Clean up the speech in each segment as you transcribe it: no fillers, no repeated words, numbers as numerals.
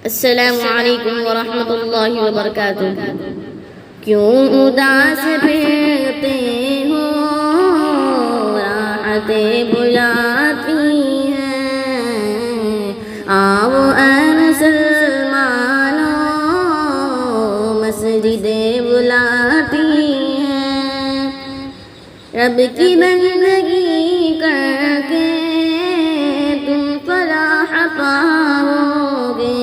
السلام علیکم ورحمۃ اللہ وبرکاتہ۔ کیوں اداس پھرتے ہو، راحتیں بلاتی ہیں، آؤ اے مسلمانوں، مسجدیں بلاتی ہیں، رب کی بندگی کر کے تم فلاح پاؤ گے،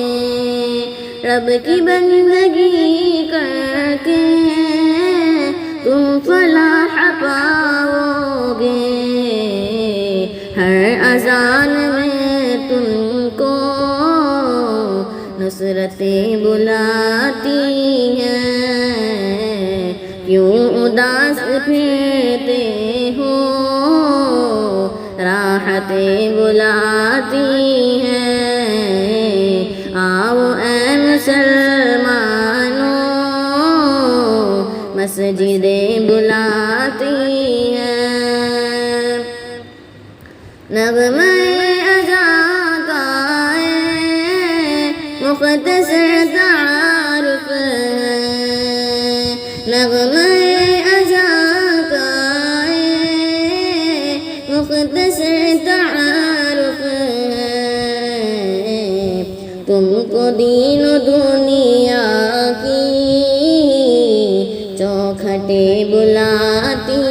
رب کی بندگی کر کے تم فلاح پاؤ گے، ہر اذان میں تم کو نصرتیں بلاتی ہیں، کیوں اداس پھرتے ہو، راحتیں بلاتی ہیں، آؤ اے مسلمانوں، مسجدیں بلاتی ہیں، نغمہ اذان کا مختصر تعارف ہے، نغمہ اذان کا مختصر تعارف ہے، تم کو دین و دنیا کی چوکھٹیں بلاتی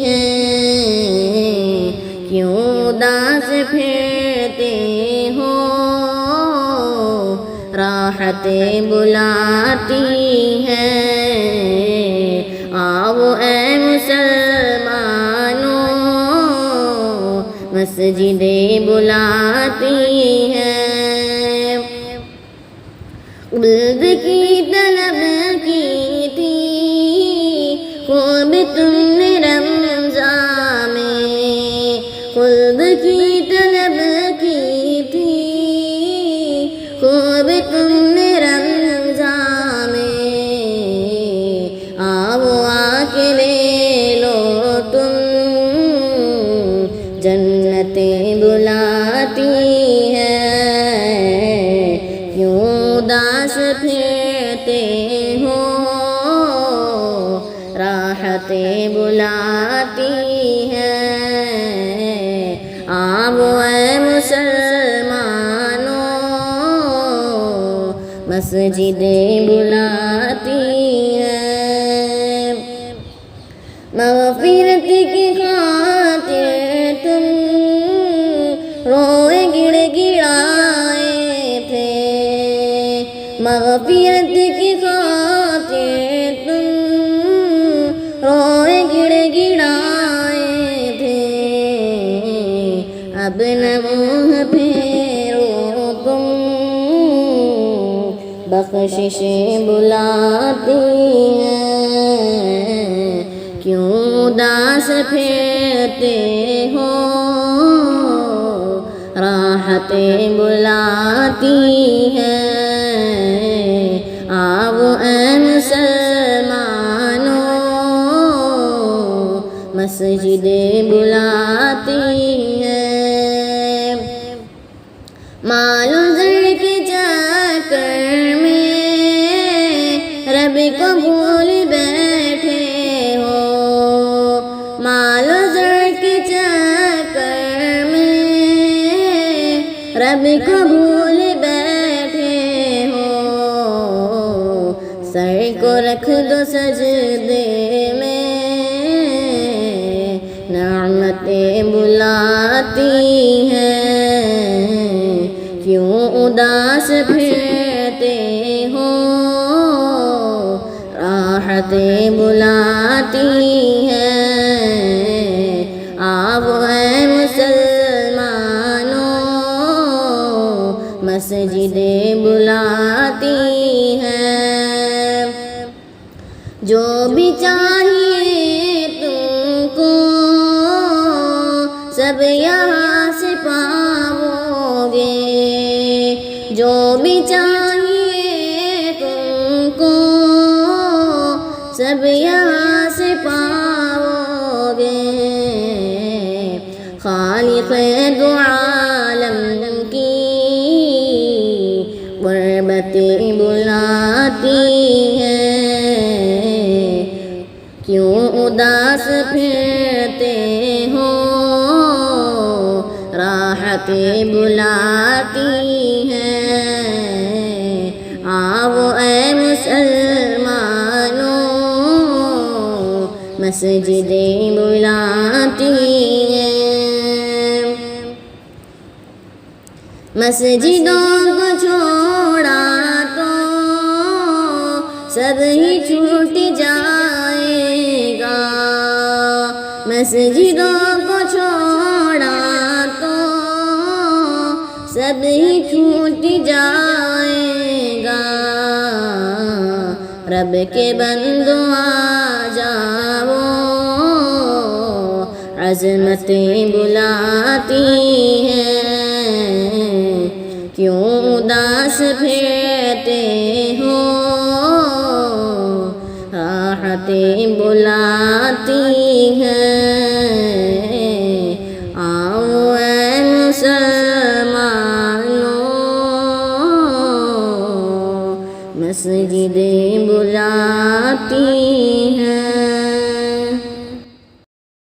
ہیں، کیوں اداس پھرتے ہو، راحتیں بلاتی ہیں، آؤ اے مسلمانوں، مسجدیں بلاتی ہیں، خلد کی طلب کی تھی خوب تم نے رمضان میں، خلد کی طلب کی تھی خوب تم نے رمضان میں، آؤ آ کے لے لو تم، جنتیں بلاتی ہیں، کیوں اداس پھرتے ہو، راحتیں بلاتی ہیں، آؤ اے مسلمانوں، مسجدیں بلاتی ہیں، مغفرت کی خاطر تم روئے گڑ گڑائے تھے، مغفرت کی خاطر تم روئے گڑ گڑائے تھے، اب نہ منہ پھیرو تم، بخششیں بلاتی ہیں، کیوں اداس پھرتے ہو، راحتیں بلاتی ہیں، آؤ اے مسلمانوں، مسجدیں بلاتی ہیں، مال و زر کے چکر میں رب کو بھول بیٹھے ہو، مال و زر کے چکر میں رب کو بھول بیٹھے ہو، سر کو رکھ دو سجدے میں، نعمتیں بلاتی ہیں، کیوں اداس پھرتے ہو، راحتیں بلاتی ہیں، آؤ اے مسلمانوں، مسجدیں بلاتی ہیں، جو بھی چاہیے تم کو سب یہاں سے پاؤ گے، جو بھی چاہیے تم کو سب یہاں سے پاؤ گے، خالق دو عالم کی غربتیں بلاتی ہیں، کیوں اداس پھرتے ہو، راحتیں بلاتی ہیں، آؤ اے مسلمانوں، مسجدیں بلاتی ہیں۔ مسجدوں کو چھوڑا تو سب ہی چھوٹ جائے گا، مسجدوں کو چھوڑا تو سب ہی چھوٹ جائے گا، رب کے بندوں آ جاؤ، عظمتیں بلاتی ہیں، کیوں اداس پھرتے ہو، راحتیں بلاتی ہیں، آؤ اے مسلمانوں، مسجدیں بلاتی ہیں۔